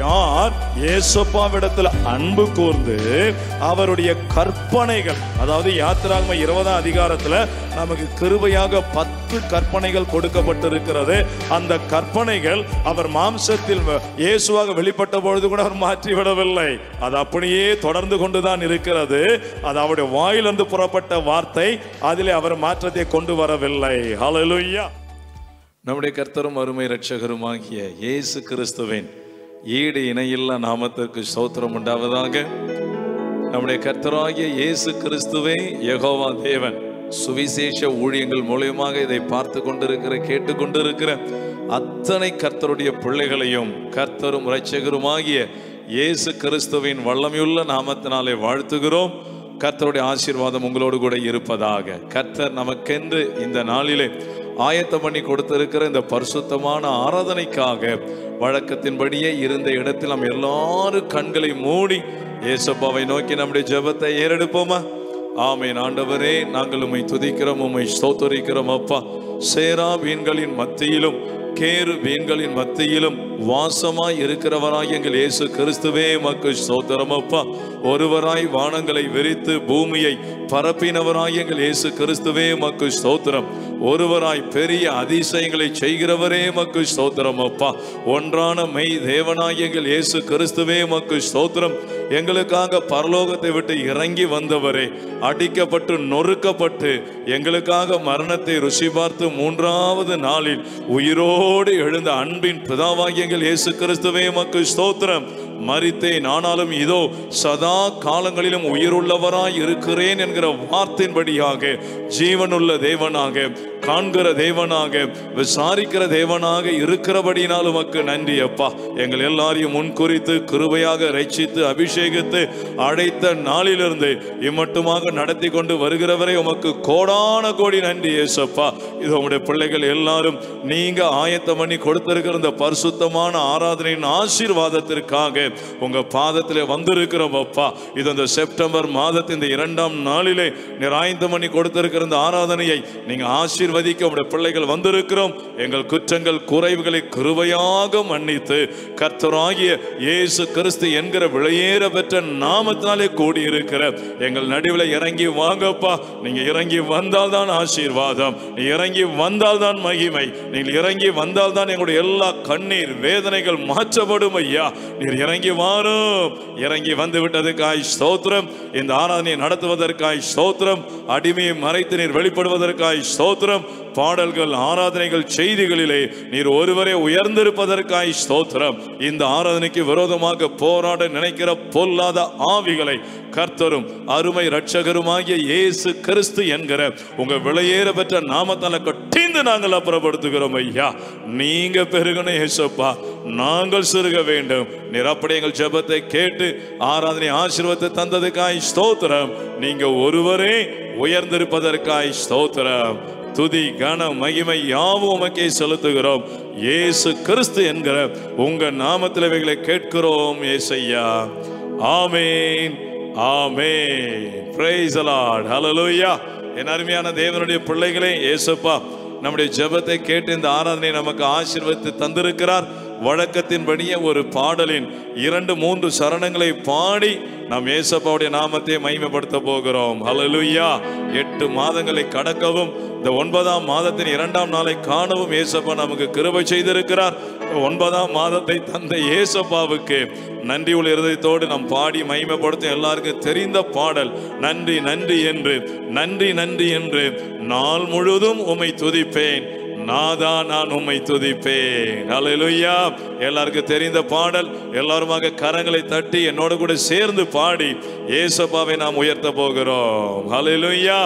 யார் இயேசுப்பாவிடத்தில் அன்பு கூர்ந்து அவருடைய கற்பனைகள், அதாவது யாத்திராகம 20ஆம் அதிகாரத்துல நமக்கு கிருபையாக 10 கற்பனைகள் கொடுக்கப்பட்டிருக்கிறது. அந்த கற்பனைகள் அவர் மாம்சத்தில் இயேசுவாக வெளிப்பட்ட பொழுது கூட அவர் மாற்றிவிடவில்லை. அது அப்படியே தொடர்ந்து கொண்டுதான் இருக்கிறது. அது அவருடைய வாயிலிருந்து புறப்பட்ட வார்த்தை, அதிலே அவர் மாற்றத்தை கொண்டு வரவில்லை. ஹல்லேலூயா. நம்முடைய கர்த்தரும் அருமை இரட்சகருமாகிய இயேசு கிறிஸ்துவின் ஈடு இணையில்லா நாமத்திற்கு ஸ்தோத்திரம் உண்டாவதாக. நம்முடைய கர்த்தராகிய இயேசு கிறிஸ்துவே யெகோவா தேவன் சுவிசேஷ ஊழியங்கள் மூலமாக இதை பார்த்து கொண்டிருக்கிற, கேட்டுக்கொண்டிருக்கிற அத்தனை கர்த்தருடைய பிள்ளைகளையும் கர்த்தரும் இரட்சகருமாகிய இயேசு கிறிஸ்துவின் வல்லமையுள்ள நாமத்தினாலே வாழ்த்துகிறோம். கர்த்தருடைய ஆசீர்வாதம் உங்களோடு கூட இருப்பதாக. கர்த்தர் நமக்கென்று இந்த நாளிலே ஆயத்தம் பண்ணி கொடுத்திருக்கிற இந்த பரிசுத்தமான ஆராதனைக்காக வழக்கத்தின்படியே இருந்த இடத்தில் நாம் எல்லாரும் கண்களை மூடி இயேசுப்பாவை நோக்கி நம்முடைய ஜெபத்தை ஏறெடுப்போமா? ஆமென். ஆண்டவரே, நாங்கள் உம்மை துதிக்கிறோம், உம்மை ஸ்தோத்திரிக்கிறோம். அப்பா, சேரா வீண்களின் மத்தியிலும் கேரு வீண்களின் மத்தியிலும் வாசமாய் இருக்கிறவராய் எங்கள் இயேசு கிறிஸ்துவே உமக்கு ஸ்தோத்திரம். அப்பா, ஒருவராய் வானங்களை விரித்து பூமியை பரப்பினவராய் எங்கள் இயேசு கிறிஸ்துவே உமக்கு ஸ்தோத்திரம். ஒருவராய் பெரிய அதிசயங்களை செய்கிறவரே உமக்கு ஸ்தோத்திரம். அப்பா, ஒன்றான மெய் தேவனாய் எங்கள் இயேசு கிறிஸ்துவே உமக்கு ஸ்தோத்திரம். எங்களுக்காக பரலோகத்தை விட்டு இறங்கி வந்தவரே, அடிக்கப்பட்டு நொறுக்கப்பட்டு எங்களுக்காக மரணத்தை ருசி பார்த்து 3ஆவது நாளில் உயிரோடு எழுந்த அன்பின் பிதாவாகிய எங்கள் இயேசு கிறிஸ்துவே உமக்கு ஸ்தோத்திரம். மரித்தேன், ஆனாலும் இதோ சதா காலங்களிலும் உயிருள்ளவராய் இருக்கிறேன் என்கிற வார்த்தையின்படியாக ஜீவனுள்ள தேவனாக, காண்கிற தேவனாக, விசாரிக்கிற தேவனாக இருக்கிறபடினால் உமக்கு நன்றி அப்பா. எங்கள் எல்லாரையும் முன்குறித்து கிருபையாக ரட்சித்து அபிஷேகித்து அழைத்த நாளிலிருந்து இம்மட்டுமாக நடத்தி கொண்டு வருகிறவரை உமக்கு கோடான கோடி நன்றி இயேசுப்பா. இது உங்களுடைய பிள்ளைகள் எல்லாரும் நீங்க ஆயத்தம் பண்ணி கொடுத்திருக்கிற இந்த பரிசுத்தமான ஆராதனையின் ஆசீர்வாதத்திற்காக உங்க பாதத்திலே வந்திருக்கிறோம் அப்பா. இது இந்த செப்டம்பர் மாதத்தின் இந்த 2ஆம் நாளிலே நீர் ஆயத்தம் பண்ணி கொடுத்திருக்கிற இந்த ஆராதனையை நீங்க ஆசீர்வதிக்க உங்களுடைய பிள்ளைகள் வந்திருக்கிறோம். எங்கள் குற்றங்கள் குறைவுகளை கிருபையாக மன்னித்து கர்த்தராகிய இயேசு கிறிஸ்து என்கிற விலையேற பெற்ற நாமத்தினாலே கூடியிருக்கிற எங்கள் நடுவில் இறங்கி வாங்கப்பா. நீங்க இறங்கி வந்தால் தான் ஆசீர்வாதம், நீ இறங்கி வந்தால் தான் மகிமை, நீங்கள் இறங்கி வந்தால் தான் எங்களுடைய எல்லா கண்ணீர் வேதனைகள் மாற்றப்படும் ஐயா. நீர் இறங்கி வாரும். இறங்கி வந்து விட்டதுக்காய் ஸ்தோத்திரம். இந்த ஆராதனையை நடத்துவதற்காய் ஸ்தோத்திரம். அடிமையை மறைத்து நீர் வெளிப்படுவதற்காய் ஸ்தோத்திரம். பாடல்கள், ஆராதனைகள், செய்திகளிலே நீர் ஒருவரே உயர்ந்திருப்பதற்காய் ஸ்தோத்திரம். இந்த ஆராதனைக்கு விரோதமாக போராட நினைக்கிற பொல்லாத ஆவிகளை கர்த்தரும் அருமை இரட்சகருமாகிய இயேசு கிறிஸ்து என்கிற உங்க விலையேற பெற்ற நாமத்தால கட்டிந்து நாங்கள் அப்புறப்படுத்துகிறோம் ஐயா. நீங்க பெருகணும் இயேசுப்பா, நாங்கள் சிறுக வேண்டும். நீர் அப்படி எங்கள் ஜெபத்தை கேட்டு ஆராதனை ஆசீர்வாதத்தை தந்ததுக்காய் ஸ்தோத்திரம். நீங்க ஒருவரே உயர்ந்திருப்பதற்காய் ஸ்தோத்திரம். துதி கன மகிமை யாவும் உமக்கே செலுத்துகிறோம். இயேசு கிறிஸ்து என்கிற உங்க நாமத்தில் இவைகளை கேட்கிறோம் ஏசையா. ஆமென், ஆமென். Praise the Lord. ஹல்லேலூயா. என் அருமையான தேவனுடைய பிள்ளைகளே, இயேசுப்பா நம்முடைய ஜெபத்தை கேட்டு இந்த ஆராதனை நமக்கு ஆசீர்வதித்து தந்திருக்கிறார். வழக்கத்தின்படியே ஒரு பாடலின் 2-3 சரணங்களை பாடி நாம் இயேசுப்பாவுடைய நாமத்தை மகிமைப்படுத்த போகிறோம். ஹல்லேலூயா. 8 மாதங்களை கடக்கவும் இந்த 9ஆம் மாதத்தின் 2ஆம் நாளை காணவும் இயேசுப்பா நமக்கு கிருபை செய்திருக்கிறார். 9ஆம் மாதத்தை தந்த இயேசுப்பாவுக்கு நன்றி உள்ள இருதயத்தோடு நாம் பாடி மகிமைப்படுத்த எல்லாருக்கும் தெரிந்த பாடல் நன்றி நன்றி என்று, நன்றி நன்றி என்று நாள் முழுதும் உம்மை துதிப்பேன், நாதா நான் உம்மை துதிப்பேன். ஹல்லேலூயா. எல்லாருக்கும் தெரிந்த பாடல். எல்லாருமாக கரங்களை தட்டி என்னோடு கூட சேர்ந்து பாடி இயேசுப்பாவை நாம் உயர்த்த போகிறோம். ஹல்லேலூயா.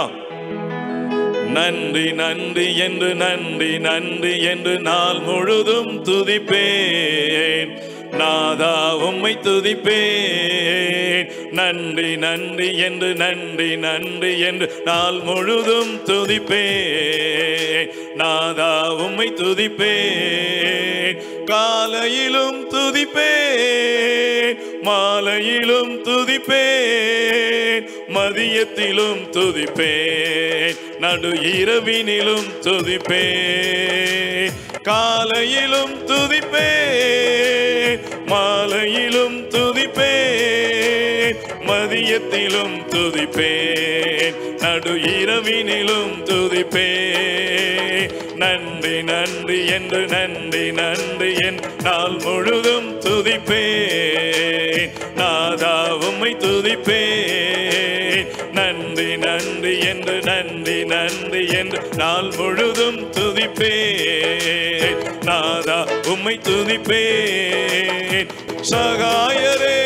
நன்றி நன்றி என்று, நன்றி நன்றி என்று நாள் முழுதும் துதிப்பேன், நாதா உம்மை துதிப்பேன். நன்றி நன்றி என்று, நன்றி நன்றி என்று நாள் முழுதும் துதிப்பேன், நாதா உம்மை துதிப்பேன். காலையிலும் துதிப்பேன், மாலையிலும் துதிப்பேன், மதியத்திலும் துதிப்பேன், நடு இரவினிலும் துதிப்பேன். காலையிலும் துதிப்பேன், மாலையிலும் துதிப்பேன், மதியத்திலும் துதிப்பேன், நடு இரவினிலும் துதிப்பேன். நன்றி நன்றி என்று நன்றி நன்றி என் நாள் முழுதும் துதிப்பேன். நாதா உம்மை துதிப்பேன். நன்றி நன்றி என்று நன்றி நன்றி என்று நாள் முழுதும் துதிப்பேன். நாதா உம்மை துதிப்பேன். சகாயரே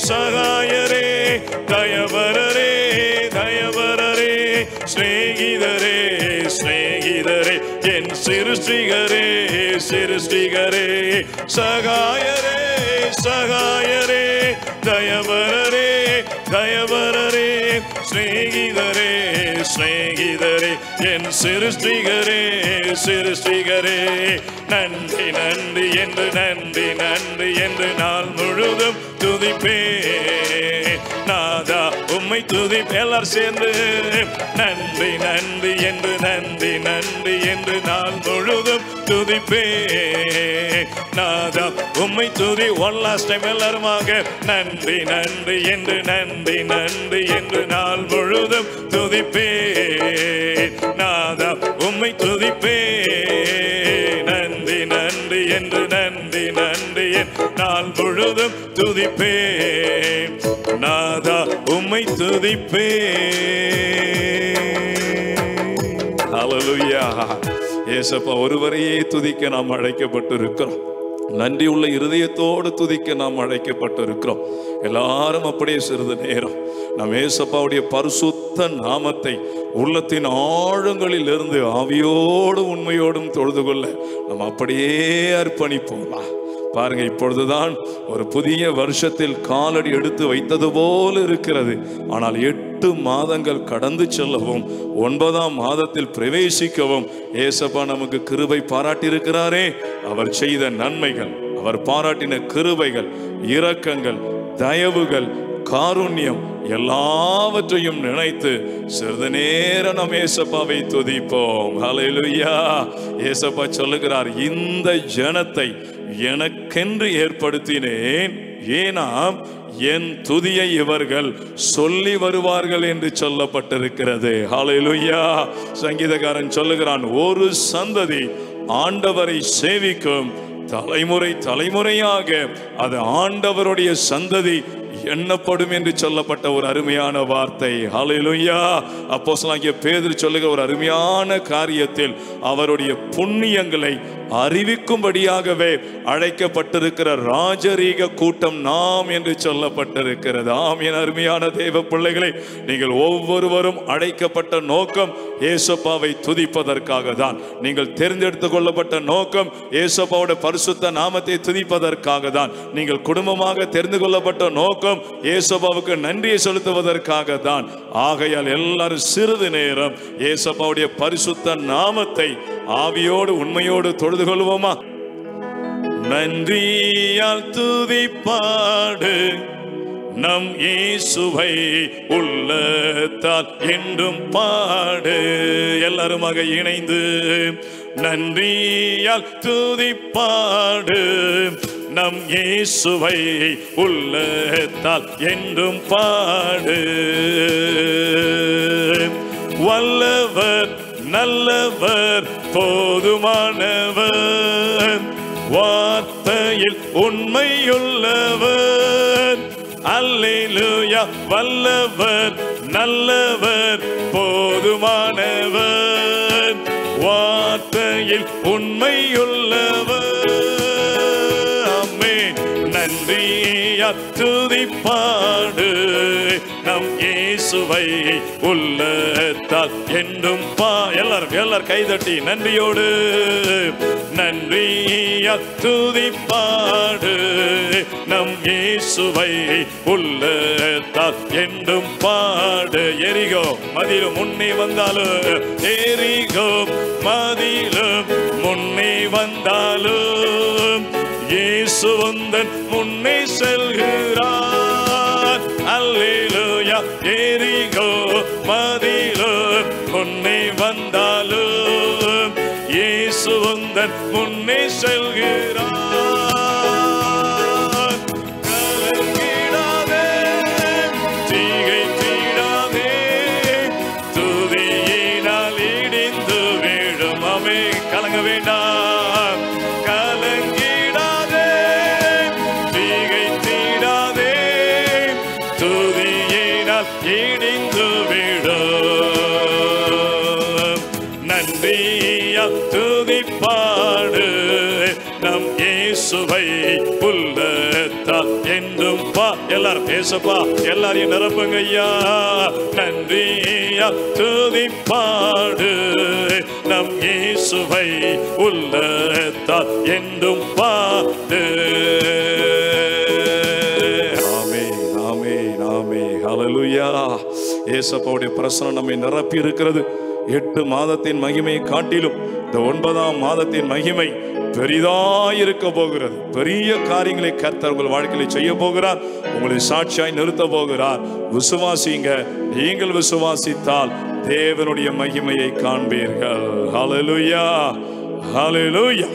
சகாயரே, தயவரரே தயவரரே, ஸ்நேகிதரே ஸ்நேகிதரே, என் சிருஷ்டிகரே சிருஷ்டிகரே. சகாயரே சகாயரே, தயவரரே தயவரரே, ஸ்நேகிதரே ஸ்நேகிதரே, என் சிருஷ்டிகரே சிருஷ்டிகரே. நன்றி நன்றி என்று நன்றி நன்றி என்று நாள் முழுதும் துதிப்பேன். நாதா உம்மை துதிப்பேன். எல்லாரும் சேர்ந்து நன்றி நன்றி என்று நன்றி நன்றி என்று நாள் முழுதும் துதிப்பேன். நாதா உம்மை துதி. ஒன் லாஸ்ட் டைம் எல்லாருமாக நன்றி நன்றி என்று நன்றி நன்றி என்று நாள் முழுதும் துதிப்பேன். நாதா உம்மை துதிப்பேன். நன்றி நன்றி என்று நன்றி நன்றி என் நாள் முழுதும் துதிப்பேன். நாதா உம்மை துதிப்பேன். ஹல்லேலூயா. இயேசுப்பா ஒருவரையே துதிக்க நாம் அழைக்கப்பட்டிருக்கிறோம். நன்றி உள்ள இருதயத்தோடு துதிக்க நாம் அழைக்கப்பட்டிருக்கிறோம். எல்லாரும் அப்படியே சிறிது நேரம் நம் இயேசுப்பாவுடைய பரிசுத்த நாமத்தை உள்ளத்தின் ஆழங்களில் இருந்து ஆவியோடு உண்மையோடும் தொழுது கொள்ள நாம் அப்படியே அர்ப்பணிப்போம். பாருங்க, இப்பொழுதுதான் ஒரு புதிய வருஷத்தில் காலடி எடுத்து வைத்தது போல இருக்கிறது. ஆனால் 8 மாதங்கள் கடந்து செல்லவும் 9ஆம் மாதத்தில் பிரவேசிக்கவும் ஏசப்பா நமக்கு கிருபை பாராட்டியிருக்கிறாரே. அவர் செய்த நன்மைகள், அவர் பாராட்டின கிருபைகள், இரக்கங்கள், தயவுகள், காருண்யம் எல்லாவற்றையும் நினைத்து சிறிது நேரம் நம் ஏசப்பாவை துதிப்போம். ஹல்லேலூயா. ஏசப்பா சொல்லுகிறார், இந்த ஜனத்தை எனக்கென்று ஏற்படுத்தினேன், ஏனாம் என் துதியை இவர்கள் சொல்லி வருவார்கள் என்று சொல்லப்பட்டிருக்கிறது. ஹல்லேலூயா. சங்கீதக்காரன் சொல்லுகிறான், ஒரு சந்ததி ஆண்டவரை சேவிக்கும், தலைமுறை தலைமுறையாக அது ஆண்டவருடைய சந்ததி எண்ணப்படும் என்று சொல்லப்பட்ட ஒரு அருமையான வார்த்தை. ஹல்லேலூயா. அப்போஸ்தலனாகிய பேதுரு சொல்லுகிற ஒரு அருமையான காரியத்தில் அவருடைய புண்ணியங்களை அறிவிக்கும்படியாகவே அழைக்கப்பட்டிருக்கிற ராஜரீக கூட்டம் நாம் என்று சொல்லப்பட்டிருக்கிறது. ஆம், என் அருமையான தேவ பிள்ளைகளை, நீங்கள் ஒவ்வொருவரும் அழைக்கப்பட்ட நோக்கம் ஏசப்பாவை துதிப்பதற்காக தான். நீங்கள் தேர்ந்தெடுத்துக் கொள்ளப்பட்ட நோக்கம் ஏசப்பாவோட பரிசுத்த நாமத்தை துதிப்பதற்காக தான். நீங்கள் குடும்பமாக தெரிந்து கொள்ளப்பட்ட நோக்கம் ஏசப்பாவுக்கு நன்றியை செலுத்துவதற்காக தான். ஆகையால் எல்லாரும் சிறிது நேரம் ஏசப்பாவுடைய பரிசுத்த நாமத்தை ஆவியோடு உண்மையோடு தொழுது கொள்வோமா? நன்றியால் துதிப்பாடு நம் இயேசுவை உள்ளத்தால் என்றும் பாடு. எல்லாருமாக இணைந்து நன்றியால் துதிப்பாடு நம் இயேசுவை உள்ளத்தால் என்றும் பாடு. வல்லவர் நல்லவர் போதுமானவர், வார்த்தையில் உண்மையுள்ளவர். அல்லேலூயா. வல்லவர் நல்லவர் போதுமானவர், வார்த்தையில் உண்மையுள்ளவர். ஆமென். நன்றியா துதிப்பாடு நம் இயேசுவை உள்ளத்தால் என்றும் எல்லாரும் கைதட்டி நன்றியோடு நன்றியா துதிப்பாடு நம் இயேசுவை உள்ளத்தால் என்றும் பாடு. எரிகோ மதிலும் முன்னே வந்தாலும், எரிகோ மதிலும் முன்னே வந்தாலும் இயேசு வந்தன் முன்னே செல்கிறார். அல்லேலூயா. எரிகோ மதிலும் முன்னே வந்தாலும் இயேசு வந்தன் முன்னே செல்கிறார். கலங்க வேண்டாம், கலங்கிடாதே, திகைத்திடாதே, துதியினால் இடிந்து விடும். நன்றியால் துதிப்பாடு நம் இயேசுவை உள்ளத்தால் என்றும் பா. எல்லாரும் ஏசப்பா எல்லாரையும் நிரப்புங்க ஐயா. நன்றியால் துதிப்பாடு நம் இயேசுவை உள்ளத்தால் என்றும் பாடு. ஆமென், ஆமென், ஆமென். ஹல்லேலூயா. ஏசப்பாவுடைய பிரசன்னம் நம்மை நிரப்பி இருக்கிறது. 8 மாதத்தின் மகிமையை காட்டிலும் இந்த 9ஆம் மாதத்தின் மகிமை பெரிதாயிருக்க போகிறது. பெரிய காரியங்களை கர்த்தர் உங்கள் வாழ்க்கையில் செய்ய போகிறார். உங்களை சாட்சியாய் நிறுத்த போகிறார். விசுவாசிங்க. நீங்கள் விசுவாசித்தால் தேவனுடைய மகிமையை காண்பீர்கள். Hallelujah, hallelujah,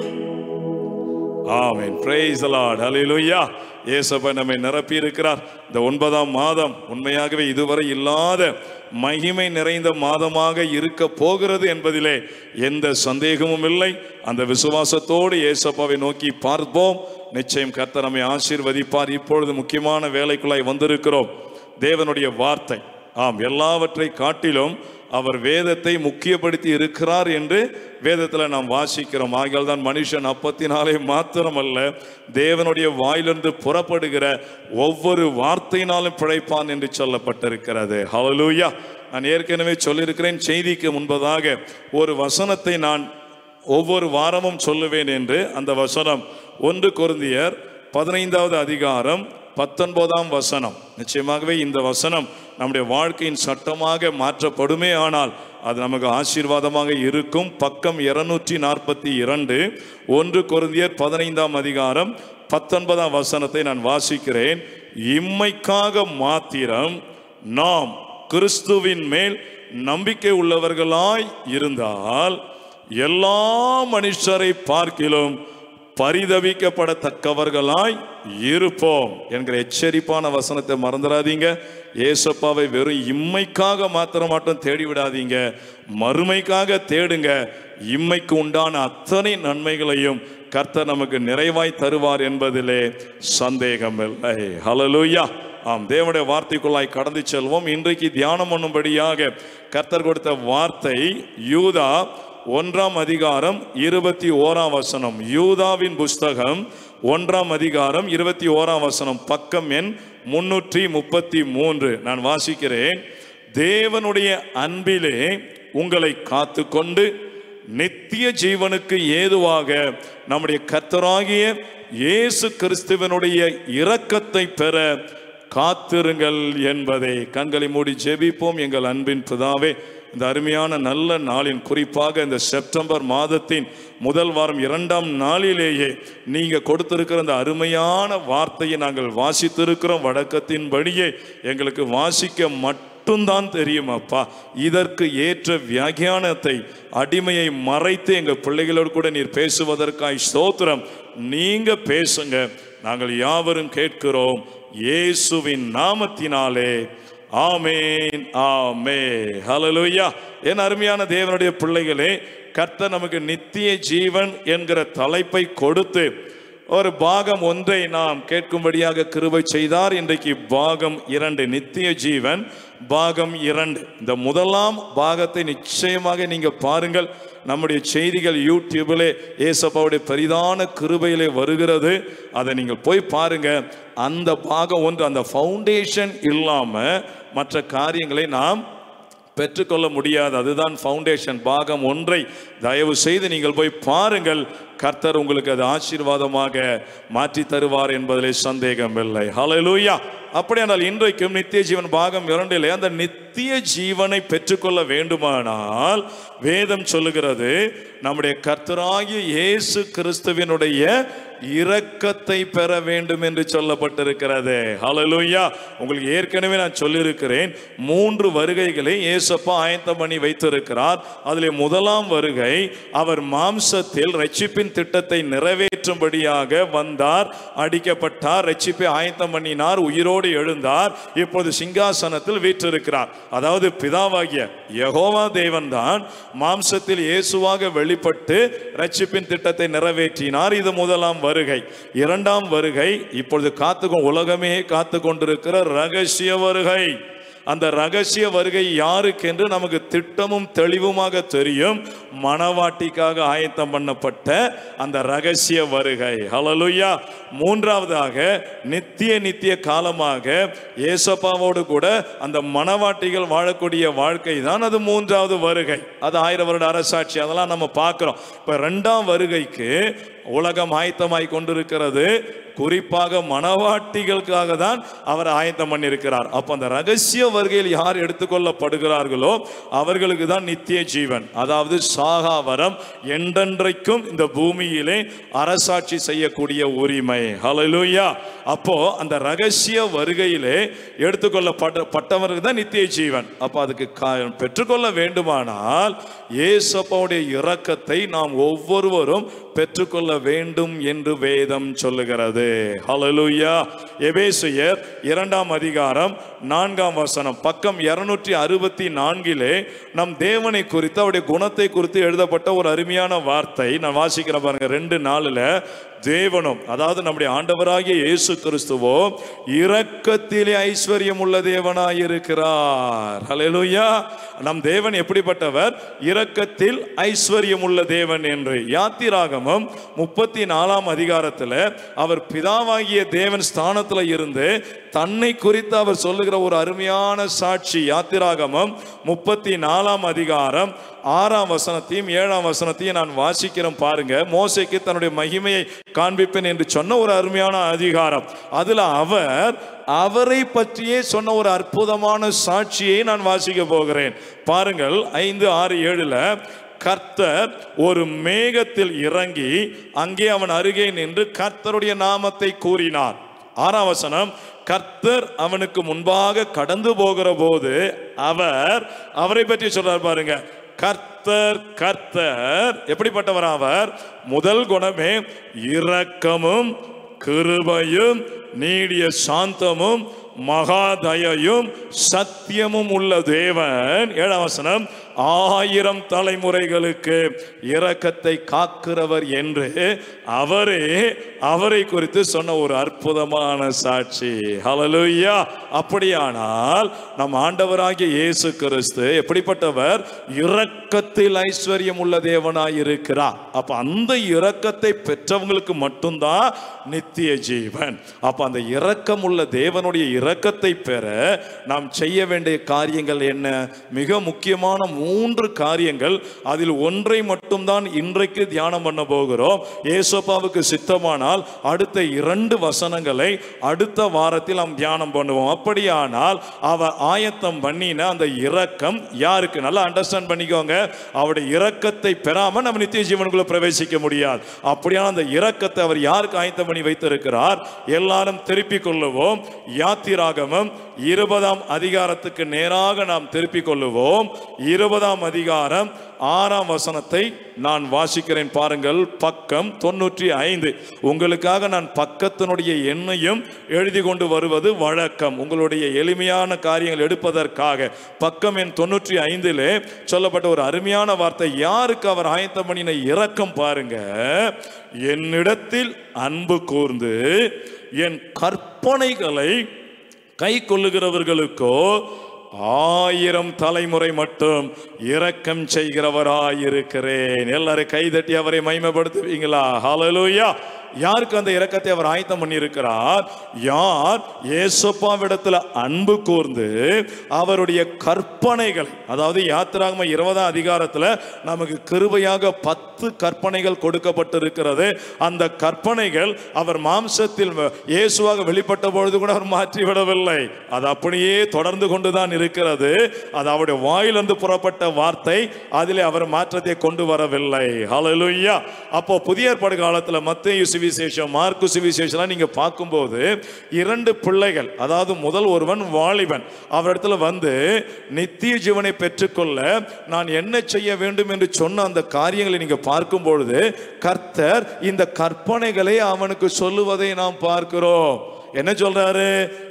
amen. Praise the Lord. Hallelujah. இயேசுவை நம்மை நிரப்பி இருக்கிறார். இந்த 9ஆம் மாதம் உண்மையாகவே இதுவரை இல்லாத மகிமை நிறைந்த மாதமாக இருக்க போகிறது என்பதிலே எந்த சந்தேகமும் இல்லை. அந்த விசுவாசத்தோடு இயேசுவை நோக்கி பார்ப்போம். நிச்சயம் கர்த்தர் நம்மை ஆசீர்வதிப்பார். இப்பொழுது முக்கியமான வேலைக்குள்ளாய் வந்திருக்கிறோம். தேவனுடைய வார்த்தை, ஆம், எல்லாவற்றை காட்டிலும் அவர் வேதத்தை முக்கியப்படுத்தி இருக்கிறார் என்று வேதத்தில் நாம் வாசிக்கிறோம். ஆகியால் தான் மனுஷன் அப்பத்தினாலே மாத்திரமல்ல, தேவனுடைய வாயிலிருந்து புறப்படுகிற ஒவ்வொரு வார்த்தையினாலும் பிழைப்பான் என்று சொல்லப்பட்டிருக்கிறது. ஹல்லேலூயா. நான் ஏற்கனவே சொல்லியிருக்கிறேன், செய்திக்கு முன்பதாக ஒரு வசனத்தை நான் ஒவ்வொரு வாரமும் சொல்லுவேன் என்று. அந்த வசனம் 1 கொரிந்தியர் 15வது அதிகாரம் 19ஆம் வசனம். நிச்சயமாகவே இந்த வசனம் நம்முடைய வாழ்க்கையின் சட்டமாக மாற்றப்படுமே ஆனால் அது நமக்கு ஆசீர்வாதமாக இருக்கும். பக்கம் 242, 1 கொரிந்தியர் 15ஆம் அதிகாரம் 19ஆம் வசனத்தை நான் வாசிக்கிறேன். இம்மைக்காக மாத்திரம் நாம் கிறிஸ்துவின் மேல் நம்பிக்கை உள்ளவர்களாய் இருந்தால் எல்லா மனுஷரை பார்க்கிலும் பரிதவிக்கப்படத்தக்கவர்களாய் இருப்போம் என்கிற எச்சரிப்பான வசனத்தை மறந்துடாதீங்க. ஏசப்பாவை வெறும் இம்மைக்காக மட்டும் தேடி விடாதீங்க, மறுமைக்காக தேடுங்க. இம்மைக்கு உண்டான அத்தனை நன்மைகளையும் கர்த்தர் நமக்கு நிறைவாய் தருவார் என்பதிலே சந்தேகம் இல்லை. ஹல்லேலூயா. ஆம், தேவனுடைய வார்த்தைக்குள்ளாய் கடந்து செல்வோம். இன்றைக்கு தியானம் பண்ணும்படியாக கர்த்தர் கொடுத்த வார்த்தை யூதா 1ஆம் அதிகாரம் 21ஆம் வசனம். யூதாவின் புஸ்தகம் 1ஆம் அதிகாரம் 21ஆம் வசனம், பக்கம் எண் 333. நான் வாசிக்கிறேன். தேவனுடைய அன்பிலே உங்களை காத்து கொண்டு நித்திய ஜீவனுக்கு ஏதுவாக நம்முடைய கர்த்தராகிய இயேசு கிறிஸ்துவனுடைய இரக்கத்தை பெற காத்திருங்கள் என்பதை. கண்களை மூடி ஜெபிப்போம். எங்கள் அன்பின் பிதாவே, இந்த அருமையான நல்ல நாளின், குறிப்பாக இந்த செப்டம்பர் மாதத்தின் முதல் வாரம் 2ஆம் நாளிலேயே நீங்க கொடுத்திருக்கிற அந்த அருமையான வார்த்தையை நாங்கள் வாசித்திருக்கிறோம். வழக்கத்தின்படியே எங்களுக்கு வாசிக்க மட்டும்தான் தெரியும் அப்பா. இதற்கு ஏற்ற வியாக்கியானத்தை, அடிமையை மறைத்து எங்கள் பிள்ளைகளோடு கூட நீர் பேசுவதற்காய் ஸ்தோத்திரம். நீங்க பேசுங்க, நாங்கள் யாவரும் கேட்கிறோம் இயேசுவின் நாமத்தினாலே. ஆமென், ஆமென். ஹல்லேலூயா. என் அருமையான தேவனுடைய பிள்ளைகளே, கர்த்தர் நமக்கு நித்திய ஜீவன் என்கிற தலைப்பை கொடுத்து ஒரு பாகம் 1 நாம் கேட்கும்படியாக கிருபை செய்தார். இன்றைக்கு பாகம் 2, நித்திய ஜீவன் பாகம் 2. இந்த முதலாம் பாகத்தை நிச்சயமாக நீங்க பாருங்கள். நம்முடைய செய்திகள் யூடியூபிலே ஏசப்பாவுடைய பெரிதான கிருபையிலே வருகிறது. அதை நீங்கள் போய் பாருங்க. அந்த பாகம் 1, அந்த ஃபவுண்டேஷன் இல்லாம மற்ற காரியங்களை நாம் பெற்றுக்கொள்ள முடியாது. அதுதான் ஃபவுண்டேஷன். பாகம் 1 தயவு செய்து நீங்கள் போய் பாருங்கள். கர்த்தர் உங்களுக்கு அது ஆசீர்வாதமாக மாற்றி தருவார் என்பதிலே சந்தேகம் இல்லை. ஹல்லேலூயா. அப்படியானால் இன்றைக்கும் நித்திய ஜீவன் பாகம் 2 அந்த நித்திய ஜீவனை பெற்றுக்கொள்ள வேண்டுமானால் வேதம் சொல்லுகிறது, நம்முடைய கர்த்தராகிய இயேசு கிறிஸ்துவினுடைய இரக்கத்தை பெற வேண்டும் என்று சொல்லப்பட்டிருக்கிறது. ஹல்லேலூயா. உங்களுக்கு ஏற்கனவே நான் சொல்லியிருக்கிறேன், 3 வருகைகளை இயேசப்பா ஆயத்தம் பண்ணி வைத்திருக்கிறார். அதிலே முதலாம் வருகை முறை அவர் மாம்சத்தில் ரட்சிப்பின் திட்டத்தை நிறைவேற்றும்படியாக வந்தார், அடிக்கப்பட்டார், ரட்சிப்பை ஆயத்தம் பண்ணினார், உயிரோடு எழுந்தார், இப்பொழுது சிங்காசனத்தில் வீற்றிருக்கிறார். அதாவது பிதாவாகிய யெகோவா தேவன் தான் மாம்சத்தில் இயேசுவாக வெளிப்பட்டு ரட்சிப்பின் திட்டத்தை நிறைவேற்றினார். இது முதலாம் வருகை. இரண்டாம் வருகை இப்பொழுது உலகமே காத்து கொண்டிருக்கிற ரகசிய வருகை. அந்த ரகசிய வருகை யாருக்கு என்று நமக்கு திட்டமும் தெளிவுமாக தெரியும். மணவாட்டிக்காக ஆயத்தம் பண்ணப்பட்ட அந்த ரகசிய வருகை. ஹல்லேலூயா. மூன்றாவதாக நித்திய காலமாக ஏசப்பாவோடு கூட அந்த மணவாட்டிகள் வாழக்கூடிய வாழ்க்கை தான் அது மூன்றாவது வருகை. அது 1000 வருட அரசாட்சி, அதெல்லாம் நம்ம பார்க்கிறோம். இப்ப இரண்டாம் வருகைக்கு உலகம் ஆயத்தமாய் கொண்டிருக்கிறது. குறிப்பாக மணவாட்டிகளுக்காக தான் அவர் ஆயத்தம் பண்ணியிருக்கிறார். அப்ப அந்த ரகசிய வருகையில் யார் எடுத்துக்கொள்ளப்படுகிறார்களோ அவர்களுக்கு தான் நித்திய ஜீவன், அதாவது சாகாவரம், என்றென்றைக்கும் இந்த பூமியிலே அரசாட்சி செய்யக்கூடிய உரிமை. ஹல்லேலூயா. அப்போ அந்த ரகசிய வருகையிலே எடுத்துக்கொள்ளப்பட்டவருக்கு தான் நித்திய ஜீவன். அப்போ அதுக்கு பெற்றுக்கொள்ள வேண்டுமானால் இயேசுவுடைய இரக்கத்தை நாம் ஒவ்வொருவரும் பெற்றுக்கொள்ள வேண்டும் என்று வேதம் சொல்லுகிறது. ஹல்லேலூயா. எபேசியர் 2ஆம் அதிகாரம் 4ஆம் வசனம், பக்கம் 264 நம் தேவனை குறித்து அவருடைய குணத்தை குறித்து எழுதப்பட்ட ஒரு அருமையான வார்த்தை நான் வாசிக்கிறேன் பாருங்க. 2:4 தேவனும், அதாவது நம்முடைய ஆண்டவராகிய இயேசு கிறிஸ்துவோ இரக்கத்திலே ஐஸ்வர்யம் உள்ள தேவனாய் இருக்கிறார். ஹல்லேலூயா. நம் தேவன் எப்படிப்பட்டவர்? இரக்கத்தில் ஐஸ்வர்யம் உள்ள தேவன் என்று. யாத்திராகமம் 34ஆம் அதிகாரத்தில் அவர் பிதாவாகிய தேவன் ஸ்தானத்தில் இருந்து தன்னை குறித்து அவர் சொல்லுகிற ஒரு அருமையான சாட்சி. யாத்திராகமம் 34ஆம் அதிகாரம் 6ஆம் வசனத்தையும் 7ஆம் வசனத்தையும் நான் வாசிக்கிறேன் பாருங்க. மோசேக்கு தன்னுடைய மகிமையை காண்பிப்பேன் என்று சொன்ன ஒரு அருமையான அதிகாரம். அதுல அவரை பற்றியே சொன்ன ஒரு அற்புதமான சாட்சியை நான் வாசிக்க போகிறேன் பாருங்கள். 5, 6, 7 கர்த்தர் ஒரு மேகத்தில் இறங்கி அங்கே அவன் அருகே நின்று கர்த்தருடைய நாமத்தை கூறினார். 6ஆம் வசனம், கர்த்தர் அவனுக்கு முன்பாக கடந்து போகிற போது அவரை பற்றி சொல்றார் பாருங்க. கர்த்தர் எப்படிப்பட்டவர்? அவர் முதல் குணமே இரக்கமும் கிருபையும் நீடிய சாந்தமும் மகாதயையும் சத்தியமும் உள்ள தேவன். 7ஆம் வசனம், 1000 தலைமுறைகளுக்கு இரக்கத்தை காக்கிறவர் என்று அவரை குறித்து சொன்ன ஒரு அற்புதமான சாட்சி. ஹல்லேலூயா. அப்படியானால் நம் ஆண்டவராகிய இயேசு கிறிஸ்து எப்படிப்பட்டவர்? இரக்கத்தில் ஐஸ்வர்யம் உள்ள தேவனாய் இருக்கிறார். அப்ப அந்த இரக்கத்தை பெற்றவங்களுக்கு மட்டும்தான் நித்திய ஜீவன். அப்ப அந்த இரக்கம் உள்ள தேவனுடைய இரக்கத்தை பெற நாம் செய்ய வேண்டிய காரியங்கள் என்ன? மிக முக்கியமான 3 காரியங்கள். அதில் ஒன்றை மட்டும்தான் இன்றைக்கு தியானம் பண்ண போகிறோம். ஏசப்பாவுக்கு சித்தமானால் அடுத்த 2 வசனங்களை அடுத்த வாரத்தில் நாம் தியானம் பண்ணுவோம். அப்படியானால் அவர் ஆயத்தம் பண்ணின அந்த இரக்கம் யாருக்கு? நல்லா அண்டர்ஸ்டாண்ட் பண்ணிக்கோங்க. அவருடைய இரக்கத்தை பெறாம நம்ம நித்திய ஜீவனுக்குள்ள பிரவேசிக்க முடியாது. அப்படியான அந்த இரக்கத்தை அவர் யாருக்கு ஆயத்தம் பண்ணி வைத்திருக்கிறார்? எல்லாரும் திருப்பிக் கொள்ளுவோம். யாத்திராகமம் 20ஆம் அதிகாரத்துக்கு நேராக நாம் திருப்பிக் கொள்ளுவோம். 20ஆம் அதிகாரம் 6ஆம் வசனத்தை நான் வாசிக்கிறேன் பாருங்கள். பக்கம் 95. உங்களுக்காக நான் பக்கத்தினுடைய எண்ணையும் எழுதி கொண்டு வருவது வழக்கம், உங்களுடைய எளிமையான காரியங்கள் எடுப்பதற்காக. பக்கம் எண் 95 சொல்லப்பட்ட ஒரு அருமையான வார்த்தை. யாருக்கு அவர் ஆயத்தம் பண்ணின இரக்கம் பாருங்க. என்னிடத்தில் அன்பு கூர்ந்து என் கற்பனைகளை கை கொள்ளுகிறவர்களுக்கோ 1000 தலைமுறை மட்டும் இரக்கம் செய்கிறவராயிருக்கிறேன். எல்லாரும் கைதட்டி அவரை மகிமைப்படுத்துவீங்களா? ஹல்லேலூயா. யாருக்கு அந்த இரக்கத்தை அவர் ஆயத்தம் பண்ணி இருக்கிறார்? யார் இயேசுவிடத்தில் அன்பு கூர்ந்து அவருடைய கற்பனைகள், அதாவது யாத்திராகமம் 20ஆம் அதிகாரத்தில் நமக்கு கிருபையாக 10 கற்பனைகள் கொடுக்கப்பட்டிருக்கிறது. அந்த கற்பனைகள் அவர் மாம்சத்தில் இயேசுவாக வெளிப்பட்ட பொழுது கூட அவர் மாற்றிவிடவில்லை. அது அப்படியே தொடர்ந்து கொண்டுதான் இருக்கிறது. அது அவருடைய வாயிலிருந்து புறப்பட்ட வார்த்தை, அதிலே அவர் மாற்றத்தை கொண்டு வரவில்லை. ஹல்லேலூயா. அப்போ புதிய ஏற்பாடு காலத்தில் மத்தேயு சுவிசேஷம், மார்க்கு சுவிசேஷம் நீங்க பார்க்கும்போது 2 பிள்ளைகள், அதாவது முதல் ஒருவன் வாலிபன், அவரிடத்துல வந்து நித்திய ஜீவனை பெற்றுக்கொள்ள நான் என்ன செய்ய வேண்டும் என்று சொன்ன அந்த காரியங்களை நீங்க பார்க்கும் பொழுது கர்த்தர் இந்த கற்பனைகளை அவனுக்கு சொல்லுவதை நாம் பார்க்கிறோம். என்ன சொல்றாரு?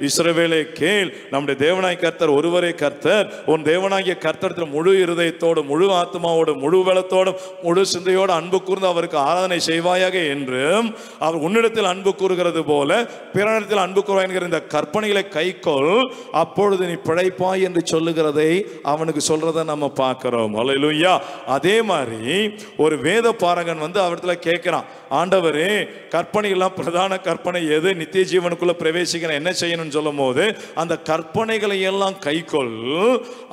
இஸ்ரவேலே கேள், நம்முடைய தேவனாய் கர்த்தர் ஒருவரே கர்த்தர். உன் தேவனாகிய கர்த்தர் முழு இருதயத்தோடு, முழு ஆத்மாவோடு, முழு பலத்தோடும், முழு சிந்தையோடு அன்பு கூர்ந்து அவருக்கு ஆராதனை செய்வாயாக என்றும், அவர் உன்னிடத்தில் அன்பு கூறுகிறது போல பிறனிடத்தில் அன்பு கூறுவாய் என்கிற இந்த கற்பனைகளை கைக்கொள், அப்பொழுது நீ பிழைப்பாய் என்று சொல்லுகிறதை அவனுக்கு சொல்றதை நம்ம பார்க்கிறோம். அல்லேலூயா. அதே மாதிரி ஒரு வேத பாரகன் வந்து அவரிடத்துல கேட்கிறான், ஆண்டவரே கற்பனைகள்லாம் பிரதான கற்பனை எது? நித்திய ஜீவனுக்குள்ள பிரவேசிக்கிற என்ன செய்யணும்னு சொல்லும் போது அந்த கற்பனைகளை எல்லாம் கைக்கொள்,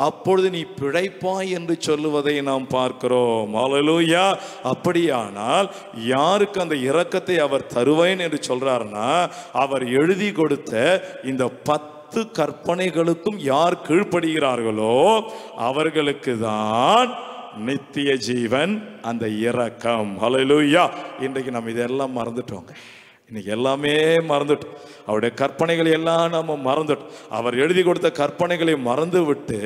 அப்பொழுது நீ பிழைப்பாய் என்று சொல்லுவதை நாம் பார்க்கிறோம். அல்லேலூயா. அப்படியானால் யாருக்கு அந்த இரக்கத்தை அவர் தருவேன் என்று சொல்றாருன்னா, அவர் எழுதி கொடுத்த இந்த 10 கற்பனைகளுக்கும் யார் கீழ்ப்படுகிறார்களோ அவர்களுக்கு தான் நித்திய ஜீவன், அந்த இரக்கம். ஹல்லேலூயா. இன்றைக்கு நம்ம இதெல்லாம் மறந்துட்டோங்க. இன்னைக்கு எல்லாமே மறந்துட்டோம். அவருடைய கற்பனைகளை எல்லாம் நம்ம மறந்துட்டோம். அவர் எழுதி கொடுத்த கற்பனைகளை மறந்து விட்டு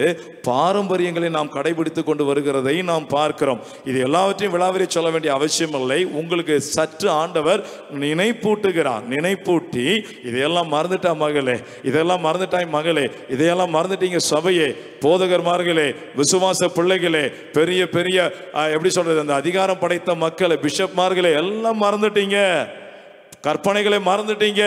பாரம்பரியங்களை நாம் கடைபிடித்து கொண்டு வருகிறதை நாம் பார்க்கிறோம். இது எல்லாவற்றையும் விளாவரி சொல்ல வேண்டிய அவசியம் இல்லை. உங்களுக்கு சற்று ஆண்டவர் நினைப்பூட்டுகிறார். நினைப்பூட்டி இதையெல்லாம் மறந்துட்டா மகளே, இதெல்லாம் மறந்துட்டாய் மகளே, இதையெல்லாம் மறந்துட்டீங்க சபையே, போதகர்மார்களே, விசுவாச பிள்ளைகளே, பெரிய பெரிய எப்படி சொல்றது, அந்த அதிகாரம் படைத்த மக்களை, பிஷப்மார்களே, எல்லாம் மறந்துட்டீங்க. கற்பனைகளை மறந்துட்டீங்க.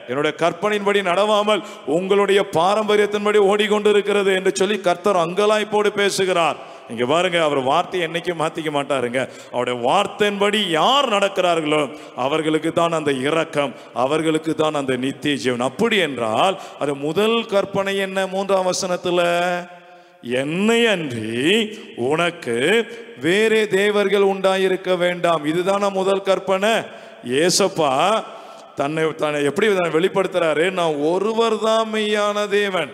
என்னுடைய கற்பனையின்படி நடவாமல் உங்களுடைய பாரம்பரியத்தின்படி ஓடிக்கொண்டிருக்கிறது என்று சொல்லி கர்த்தர் அங்கலாய்ப்போடு பேசுகிறார். இங்க பாருங்க, அவர் வார்த்தையை என்னைக்கும் மாத்திக்க மாட்டாருங்க. அவருடைய வார்த்தையின்படி யார் நடக்கிறார்களோ அவர்களுக்கு தான் அந்த இரக்கம், அவர்களுக்கு தான் அந்த நித்திய ஜீவன். அப்படி என்றால் அது முதல் கற்பனை என்ன? 3ஆம் வசனத்துல, என்னை அன்றி உனக்கு வேறே தேவர்கள் உண்டாயிருக்க வேண்டாம். இதுதான முதல் கற்பனை. ஏசப்பா தன்னை எப்படி வெளிப்படுத்துறாரு? நான் ஒருவர் தான் மெய்யான தேவன்,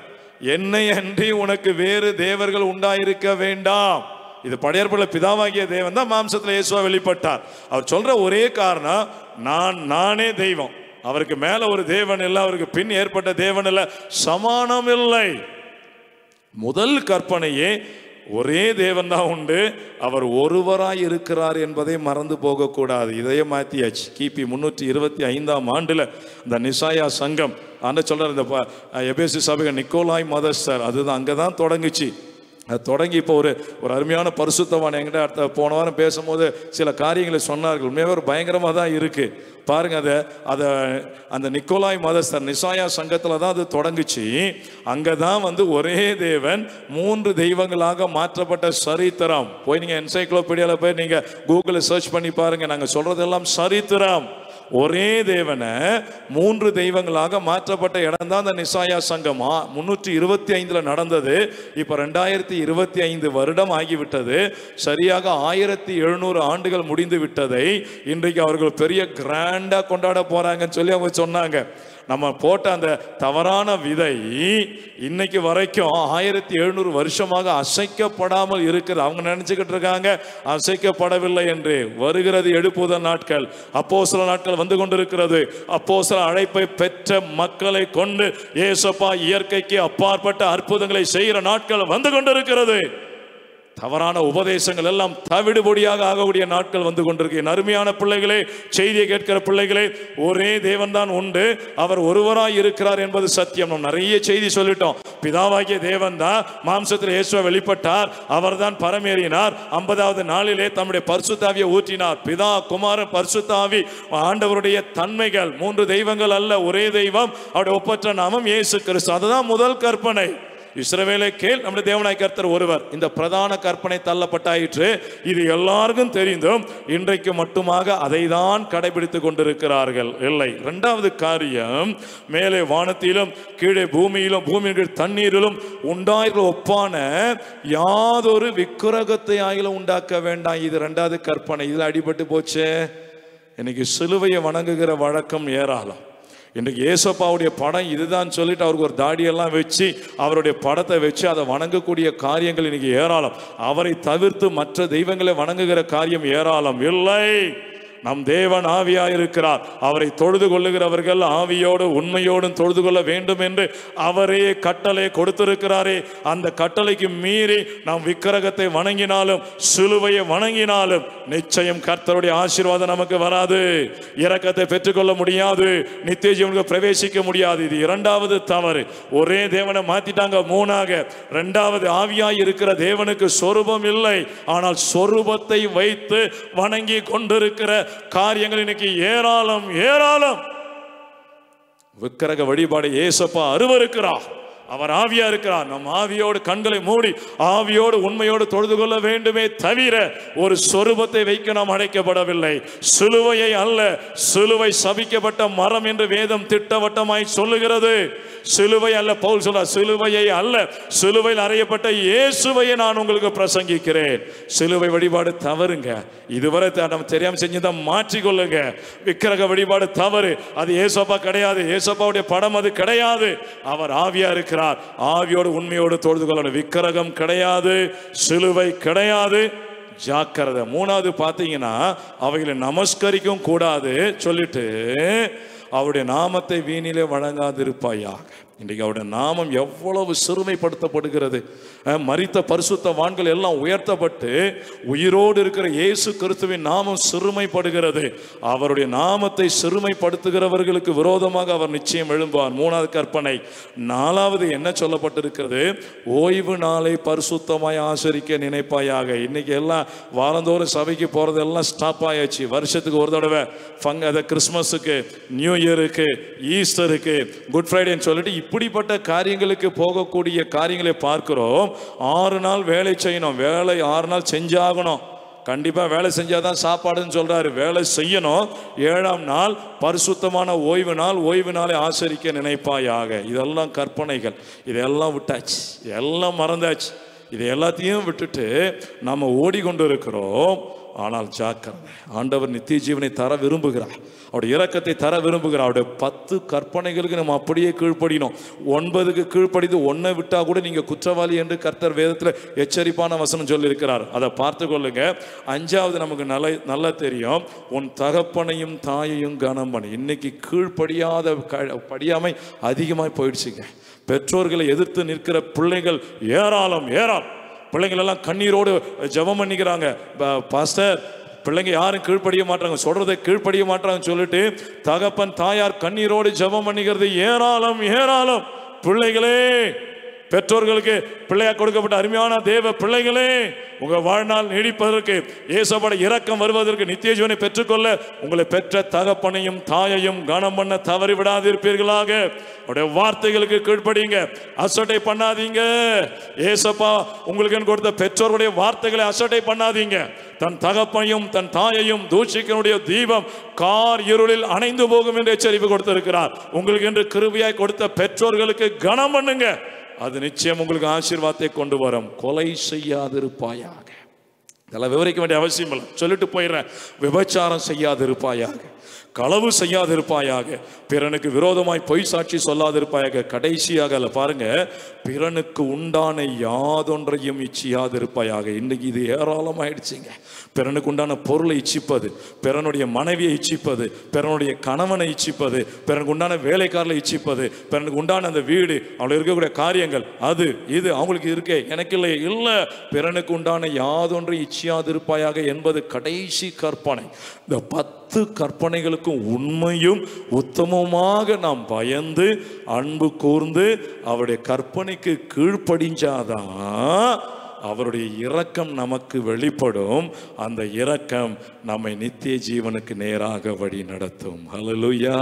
என்னை அன்றி உனக்கு வேறு தேவர்கள் உண்டாயிருக்க வேண்டாம். இது படையற்புள்ள பிதாவாகிய தேவன் தான் மாம்சத்துல இயேசுவா வெளிப்பட்டார். அவர் சொல்ற ஒரே காரணம், நானே தெய்வம், அவருக்கு மேல ஒரு தேவன் இல்லை, அவருக்கு பின் ஏற்பட்ட தேவன் இல்லை, சமானம் இல்லை. முதல் கற்பனையே ஒரே தேவன் தான் உண்டு, அவர் ஒருவராய் இருக்கிறார் என்பதை மறந்து போகக்கூடாது. இதையே மாத்தியாச்சு. கிபி 325ஆம் ஆண்டுல இந்த நிசாயா சங்கம் சொல்றாரு, இந்த எபேசு சபை நிக்கோலாய் மதஸ்தர், அதுதான் அங்கதான் தொடங்குச்சு. அது தொடங்கி இப்போ ஒரு அருமையான பரிசுத்தவான் என்கிட்ட அடுத்த போன வாரம் பேசும்போது சில காரியங்களை சொன்னார்கள். உண்மையாக ஒரு பயங்கரமாக தான் இருக்குது. பாருங்க, அதை அந்த நிக்கோலாய் மதஸ்தர் நிசாயா சங்கத்தில் தான் அது தொடங்குச்சு. அங்கே தான் வந்து ஒரே தேவன் 3 தெய்வங்களாக மாற்றப்பட்ட சரித்திரம். போய் நீங்கள் என்சைக்ளோபீடியாவில் போய் நீங்கள் கூகுளில் சர்ச் பண்ணி பாருங்கள். நாங்கள் சொல்கிறதெல்லாம் சரித்திரம். ஒரே தேவனை 3 தெய்வங்களாக மாற்றப்பட்ட இடம் தான் அந்த நிசாயா சங்கம். 325 நடந்தது. இப்போ 2025 வருடம் ஆகிவிட்டது. சரியாக 1700 ஆண்டுகள் முடிந்து விட்டதை இன்றைக்கு அவர்கள் பெரிய கிராண்டா கொண்டாட போறாங்கன்னு சொல்லி அவங்க சொன்னாங்க. நம்ம போட்ட அந்த தவறான விதை இன்னைக்கு வரைக்கும் 1700 வருஷமாக அசைக்கப்படாமல் இருக்கிறது. அவங்க நினைச்சுக்கிட்டு இருக்காங்க அசைக்கப்படவில்லை என்று. வருகிறது எழுப்புதல் நாட்கள், அப்போஸ்தல நாட்கள் வந்து கொண்டிருக்கிறது. அப்போஸ்தல அழைப்பை பெற்ற மக்களை கொண்டு ஏசப்பா இயற்கைக்கு அப்பாற்பட்ட அற்புதங்களை செய்கிற நாட்கள் வந்து கொண்டிருக்கிறது. தவறான உபதேசங்கள் எல்லாம் தவிடுபொடியாக ஆகக்கூடிய நாட்கள் வந்து கொண்டிருக்கு. அருமையான பிள்ளைகளே, செய்தியை கேட்கிற பிள்ளைகளே, ஒரே தேவன் தான் உண்டு, அவர் ஒருவராய் இருக்கிறார் என்பது சத்தியம். நம்ம நிறைய செய்தி சொல்லிட்டோம். பிதாவாகிய தேவன் தான் மாம்சத்தில் இயேசுவை வெளிப்பட்டார், அவர் தான் பரமேறினார், 50வது நாளிலே தம்முடைய பரிசுத்தாவியை ஊற்றினார். பிதா, குமாரன், பரிசுத்தாவி ஆண்டவருடைய தன்மைகள். 3 தெய்வங்கள் அல்ல, ஒரே தெய்வம், அவருடைய ஒப்பற்ற நாமம் இயேசு கிறிஸ்து. அதுதான் முதல் கற்பனை. இஸ்ரவேலே கேள், நம்முடைய தேவனாய் கர்த்தர் ஒருவர். இந்த பிரதான கற்பனை தள்ளப்பட்டாயிற்று. இது எல்லாருக்கும் தெரிந்தும் இன்றைக்கு மட்டுமாக அதை தான் கடைபிடித்துக் கொண்டிருக்கிறார்கள். இல்லை. 2வது காரியம், மேலே வானத்திலும் கீழே பூமியிலும் பூமியின் கீழ் தண்ணீரிலும் உண்டாயிருக்கிற ஒப்பான யாதொரு விக்கிரகத்தை ஆகிலும் உண்டாக்க வேண்டாம். இது 2வது கற்பனை. இதில் அடிபட்டு போச்சு. இன்னைக்கு சிலுவையை வணங்குகிற வழக்கம் ஏராளம். இன்றைக்கு ஏசப்பாவுடைய படம் இதுதான் சொல்லிட்டு அவருக்கு ஒரு தாடியெல்லாம் வச்சு அவருடைய படத்தை வச்சு அதை வணங்கக்கூடிய காரியங்கள் இன்னைக்கு ஏராளம். அவரை தவிர்த்து மற்ற தெய்வங்களை வணங்குகிற காரியம் ஏராளம். இல்லை, நம் தேவன் ஆவியாயிருக்கிறார். அவரை தொழுது கொள்ளுகிறவர்கள் ஆவியோடு உண்மையோடும் தொழுது கொள்ள வேண்டும் என்று அவரே கட்டளை கொடுத்திருக்கிறாரே. அந்த கட்டளைக்கு மீறி நாம் விக்கிரகத்தை வணங்கினாலும் சிலுவையை வணங்கினாலும் நிச்சயம் கர்த்தருடைய ஆசீர்வாதம் நமக்கு வராது. இரக்கத்தை பெற்றுக்கொள்ள முடியாது. நித்திய ஜீவனுக்கு பிரவேசிக்க முடியாது. இது இரண்டாவது தவறு. ஒரே தேவனை மாத்திட்டாங்க. மூணாக, இரண்டாவது ஆவியாய் இருக்கிற தேவனுக்கு சொரூபம் இல்லை. ஆனால் சொரூபத்தை வைத்து வணங்கி கொண்டிருக்கிற காரியங்கள் இன்னைக்கு ஏராளம் ஏராளம். விக்கிரக வழிபாடு ஏசப்பா அருவருக்கிறார். அவர் ஆவியா இருக்கிறார். நம் ஆவியோடு கண்களை மூடி ஆவியோடு உண்மையோடு தொழுது கொள்ள வேண்டுமே தவிர ஒரு சொரூபத்தை வைக்க நாம் அழைக்கப்படவில்லை. சிலுவையை அல்ல, சிலுவை சபிக்கப்பட்ட மரம் என்று வேதம் திட்டவட்டமாய் சொல்லுகிறது. சிலுவை அல்ல, பவுல் சொல்றார், சிலுவையை அல்ல, சிலுவையில் அறையப்பட்ட இயேசுவையை நான் உங்களுக்கு பிரசங்கிக்கிறேன். சிலுவை வழிபாடு தவறுங்க. இதுவரை நம்ம தெரியாம செஞ்சுதான் மாற்றிக்கொள்ளுங்க. விக்கிரக வழிபாடு தவறு. அது ஏசப்பா கிடையாது. ஏசப்பாவுடைய படம் அது கிடையாது. அவர் ஆவியா இருக்கிறார். ஆவியோடு உண்மையோடு தொழுது கொள்ளணும். விக்கிரகம் கிடையாது, சிலுவை கிடையாது. ஜாக்கிரதை. மூணாவது பார்த்தீங்கன்னா அவைகளை நமஸ்கரிக்கும் கூடாது சொல்லிட்டு அவருடைய நாமத்தை வீணிலே வழங்காதிருப்பாயாக. இன்றைக்கு அவருடைய நாமம் எவ்வளவு சிறுமைப்படுத்தப்படுகிறது. மரித்த பரிசுத்தவான்கள் எல்லாம் உயர்த்தப்பட்டு உயிரோடு இருக்கிற இயேசு கிறிஸ்துவின் நாமம் சிறுமைப்படுகிறது. அவருடைய நாமத்தை சிறுமைப்படுத்துகிறவர்களுக்கு விரோதமாக அவர் நிச்சயம் எழும்புவார். மூணாவது கற்பனை. நாலாவது என்ன சொல்லப்பட்டிருக்கிறது? ஓய்வு நாளை பரிசுத்தமாய் ஆசரிக்க நினைப்பாயாக. இன்னைக்கு எல்லாம் வாரந்தோறும் சபைக்கு போறதெல்லாம் ஸ்டாப் ஆயாச்சு. வருஷத்துக்கு ஒரு தடவை அதை கிறிஸ்மஸுக்கு, நியூ இயருக்கு, ஈஸ்டருக்கு, குட் ஃப்ரைடேன்னு சொல்லிட்டு இப்படிப்பட்ட காரியங்களுக்கு போகக்கூடிய காரியங்களை பார்க்கிறோம். 6 நாள் வேலை செய்யணும். வேலை 6 நாள் செஞ்சாகணும். கண்டிப்பா வேலை செஞ்சாதான் சாப்பாடுன்னு சொல்றாரு. வேலை செய்யணும். 7ஆம் நாள் பரிசுத்தமான ஓய்வு நாள். ஓய்வு நாளை ஆசரிக்க நினைப்பாயாக. இதெல்லாம் கற்பனைகள். இதெல்லாம் விட்டாச்சு, எல்லாம் மறந்தாச்சு. இது எல்லாத்தையும் விட்டுட்டு நம்ம ஓடிக்கொண்டு இருக்கிறோம். ஆனால் ஜாக்கிரதை. ஆண்டவர் நித்திய ஜீவனை தர விரும்புகிறார். அவருடைய இரக்கத்தை தர விரும்புகிறார். அவருடைய 10 கற்பனைகளுக்கு நம்ம அப்படியே கீழ்ப்படினோம். 9க்கு கீழ்ப்படிந்து 1 விட்டா கூட நீங்க குற்றவாளி என்று கர்த்தர் வேதத்தில் எச்சரிப்பான வசனம் சொல்லியிருக்கிறார். அதை பார்த்து கொள்ளுங்க. 5வது நமக்கு நல்லா தெரியும். உன் தகப்பனையும் தாயையும் கனம் பண்ணு. இன்னைக்கு படியாமை அதிகமாய் போயிடுச்சுங்க. பெற்றோர்களை எதிர்த்து நிற்கிற பிள்ளைகள் ஏராளம் ஏராளம். பிள்ளைங்கள் எல்லாம் கண்ணீரோடு ஜெபம் பண்ணிக்கிறாங்க. பாஸ்டர், பிள்ளைங்க யாரும் கீழ்ப்படிய மாட்டாங்க, சொல்றதை கீழ்ப்படிய மாட்டாங்கன்னு சொல்லிட்டு தகப்பன் தாயார் கண்ணீரோடு ஜெபம் பண்ணிக்கிறது ஏராளம் ஏராளம். பிள்ளைகளே, பெற்றோர்களுக்கு பிள்ளையா கொடுக்கப்பட்ட அருமையான தேவ பிள்ளைகளே, உங்க வாழ்நாள் நீடிப்பதற்கு, இயேசுவோட இரக்கம் வருவதற்கு, நித்திய ஜீவனை பெற்றுக்கொள்ள உங்களை பெற்ற தகப்பனையும் தாயையும் கனம் பண்ண தவறி விடாதிருப்பீர்களாக. அவருடைய வார்த்தைகளுக்கு கீழ்ப்படிங்க. அசட்டை பண்ணாதீங்க. இயேசுப்பா உங்களுக்கு கொடுத்த பெற்றோருடைய வார்த்தைகளை அசட்டை பண்ணாதீங்க. தன் தகப்பனையும் தன் தாயையும் தூஷிக்கனுடைய தீபம் கார் இருளில் அணைந்து போகும் என்று எச்சரிப்பு கொடுத்திருக்கிறார். உங்களுக்கு என்று கிருபையாய் கொடுத்த பெற்றோர்களுக்கு கனம் பண்ணுங்க. அது நிச்சயம் உங்களுக்கு ஆசீர்வாதத்தை கொண்டு வரும். கொலை செய்யாதிருப்பாயாக. இதெல்லாம் விவரிக்க வேண்டிய அவசியம் இல்லை, சொல்லிட்டு போயிடுறேன். விபச்சாரம் செய்யாதிருப்பாயாக, களவு செய்யாதிருப்பாயாக, பிறனுக்கு விரோதமாய் பொய் சாட்சி சொல்லாதிருப்பாயாக. கடைசியாக பாருங்க, பிறனுக்கு உண்டான யாதொன்றையும் இச்சியாதிருப்பாயாக. இன்னைக்கு இது ஏராளமாயிடுச்சுங்க. பிறனுக்கு உண்டான பொருளை இச்சிப்பது, பிறனுடைய மனைவியை இச்சிப்பது, பிறனுடைய கணவனை இச்சிப்பது, பிறனுக்கு உண்டான வேலைக்காரலை இச்சிப்பது, பிறனுக்கு உண்டான அந்த வீடு, அவங்களுக்கு இருக்கக்கூடிய காரியங்கள், அது இது அவங்களுக்கு இருக்கே, எனக்கு இல்லை இல்லை, பிறனுக்கு உண்டான யாதொன்றை இச்சியாதிருப்பாயாக என்பது கடைசி கற்பனை. இந்த 10 கற்பனைகளுக்கும் உண்மையும் உத்தமமாக நாம் பயந்து அன்பு கூர்ந்து அவருடைய கற்பனைக்கு கீழ்ப்படிஞ்சாதான் அவருடைய இரக்கம் நமக்கு வெளிப்படும். அந்த இரக்கம் நம்மை நித்திய ஜீவனுக்கு நேராக வழி நடத்தும். ஹல்லேலூயா.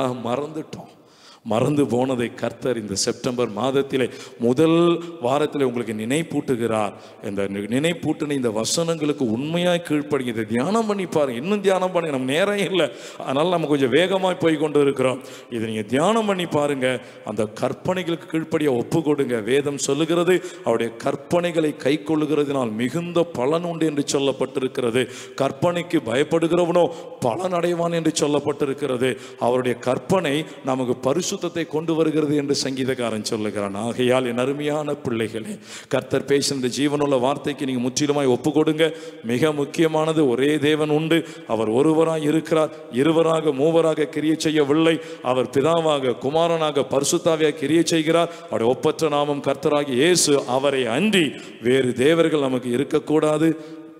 மறந்து போனதை கர்த்தர் இந்த செப்டம்பர் மாதத்திலே முதல் வாரத்தில் உங்களுக்கு நினைப்பூட்டுகிறார். இந்த நினைப்பூட்டின இந்த வசனங்களுக்கு உண்மையாக கீழ்ப்படுங்க. இதை தியானம் பண்ணி பாருங்க. இன்னும் தியானம் பண்ணுங்க. நம்ம நேரம் இல்லை, அதனால நம்ம கொஞ்சம் வேகமாக போய் கொண்டு இருக்கிறோம். இதை நீங்கள் தியானம் பண்ணி பாருங்க. அந்த கற்பனைகளுக்கு கீழ்ப்படிய ஒப்பு கொடுங்க. வேதம் சொல்லுகிறது, அவருடைய கற்பனைகளை கை கொள்ளுகிறதுனால் மிகுந்த பலன் உண்டு என்று சொல்லப்பட்டிருக்கிறது. கற்பனைக்கு பயப்படுகிறவனோ பலன் அடைவான் என்று சொல்லப்பட்டிருக்கிறது. அவருடைய கற்பனை நமக்கு பரிசு பரிசுத்தத்தை கொண்டு வருகிறது என்று சங்கீதக்காரன் சொல்லுகிறான். ஆகையால் என் அருமையான பிள்ளைகளே, கர்த்தர் பேசின இந்த ஜீவனுள்ள வார்த்தைக்கு நீங்கள் முற்றிலுமாய் ஒப்பு கொடுங்க. மிக முக்கியமானது, ஒரே தேவன் உண்டு, அவர் ஒருவராய் இருக்கிறார், இருவராக மூவராக கிரியை செய்யவில்லை. அவர் பிதாவாக, குமாரனாக, பரிசுத்தாவியாக கிரியை செய்கிறார். அவருடைய ஒப்பற்ற நாமம் கர்த்தராகிய இயேசு. அவரை அன்றி வேறு தேவர்கள் நமக்கு இருக்கக்கூடாது.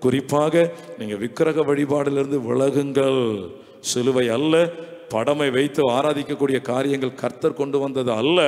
குறிப்பாக நீங்கள் விக்கிரக வழிபாடிலிருந்து விலகுங்கள். சிலுவை அல்ல, படமை வைத்து ஆராதிக்கக்கூடிய காரியங்கள் கர்த்தர் கொண்டு வந்தது அல்ல.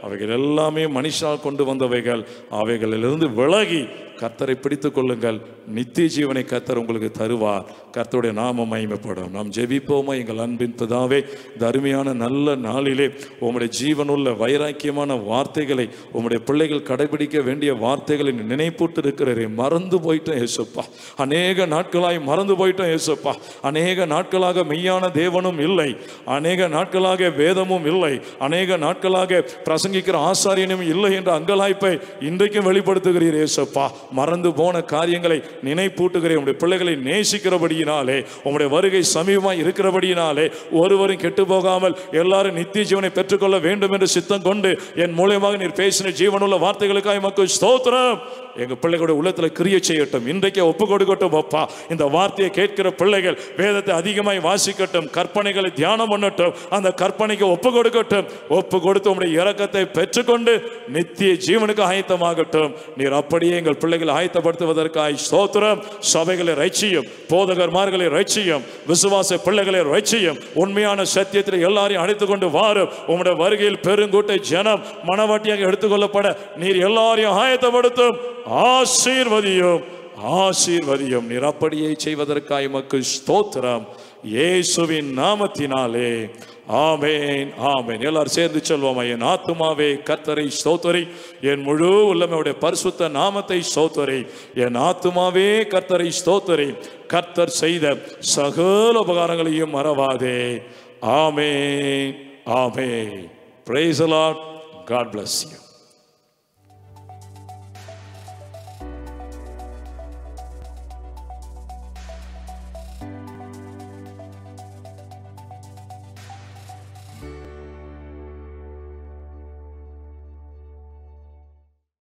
அவைகள் எல்லாமே மனுஷனால் கொண்டு வந்தவைகள். அவைகளிலிருந்து விலகி கர்த்தரை பிடித்துக் கொள்ளுங்கள். நித்திய ஜீவனை கர்த்தர் உங்களுக்கு தருவார். கர்த்தருடைய நாமம் மகிமைப்படும். நாம் ஜெபிப்போமா? எங்கள் அன்பின் பிதாவே, இந்த அருமையான நல்ல நாளிலே உம்முடைய ஜீவனுள்ள வைராக்கியமான வார்த்தைகளை, உம்முடைய பிள்ளைகள் கடைபிடிக்க வேண்டிய வார்த்தைகளை நினைப்பூட்டு இருக்கிறே. மறந்து போயிட்டோம் ஏசப்பா, அநேக நாட்களாய் மறந்து போயிட்டோம் ஏசப்பா. அநேக நாட்களாக மெய்யான தேவனும் இல்லை, அநேக நாட்களாக வேதமும் இல்லை, அநேக நாட்களாக பிரசங்கிக்கிற ஆசாரியனும் இல்லை என்ற அங்கலாய்ப்பை இன்றைக்கும் வெளிப்படுத்துகிறீர் ஏசப்பா. மறந்து போன காரியங்களை நினைப்பூட்டுகிறேன். உங்களுடைய பிள்ளைகளை நேசிக்கிறபடியினாலே, உங்களுடைய வருகை சமீபமாய் இருக்கிறபடியினாலே, ஒருவரும் கெட்டு போகாமல் எல்லாரும் நித்திய ஜீவனை பெற்றுக்கொள்ள வேண்டும் என்று சித்தம் கொண்டு என் மூலமாக நீர் பேசின ஜீவனுள்ள வார்த்தைகளுக்காக மக்கள் ஸ்தோத்திரம். எங்க பிள்ளைகளுடைய உள்ளத்தில் கிரியை செய்யட்டும். இன்றைக்கே ஒப்பு கொடுக்கட்டும் அப்பா. இந்த வார்த்தையை கேட்கிற பிள்ளைகள் வேதத்தை அதிகமாய் வாசிக்கட்டும், கற்பனைகளை தியானம் பண்ணட்டும், அந்த கற்பனைக்கு ஒப்பு கொடுக்கட்டும். ஒப்பு கொடுத்து உங்களுடைய இரக்கத்தை பெற்றுக்கொண்டு நித்திய ஜீவனுக்கு ஆயத்தமாகட்டும். நீர் அப்படியே எங்கள் பிள்ளைகளை ஆயத்தப்படுத்துவதற்காக ஸ்தோத்திரம். சபைகளை ரட்சியும், போதகர்மார்களை ரட்சியும், விசுவாச பிள்ளைகளை ரட்சியும். உண்மையான சத்தியத்தில் எல்லாரையும் அழைத்துக் கொண்டு வாரும். உங்களுடைய வருகையில் பெருங்கூட்டை ஜனம் மனவாட்டியாக எடுத்துக்கொள்ளப்பட நீர் எல்லாரையும் ஆயத்தப்படுத்தும். ஆசீர்வதியும், ஆசீர்வதியும். நீர் அப்படியே செய்வதற்காக மக்கள் ஸ்தோத்திரம். இயேசுவின் நாமத்தினாலே ஆமென், ஆமென். எல்லாரும் சேர்ந்து சொல்வோம். என் ஆத்துமாவே கர்த்தரை ஸ்தோத்திரி, என் முழு உள்ளமையுடைய பரிசுத்த நாமத்தை ஸ்தோத்திரி. என் ஆத்துமாவே கர்த்தரை ஸ்தோத்திரி, கர்த்தர் செய்த சகல உபகாரங்களையும் மறவாதே. ஆமென், ஆமென். Praise the Lord. God bless you.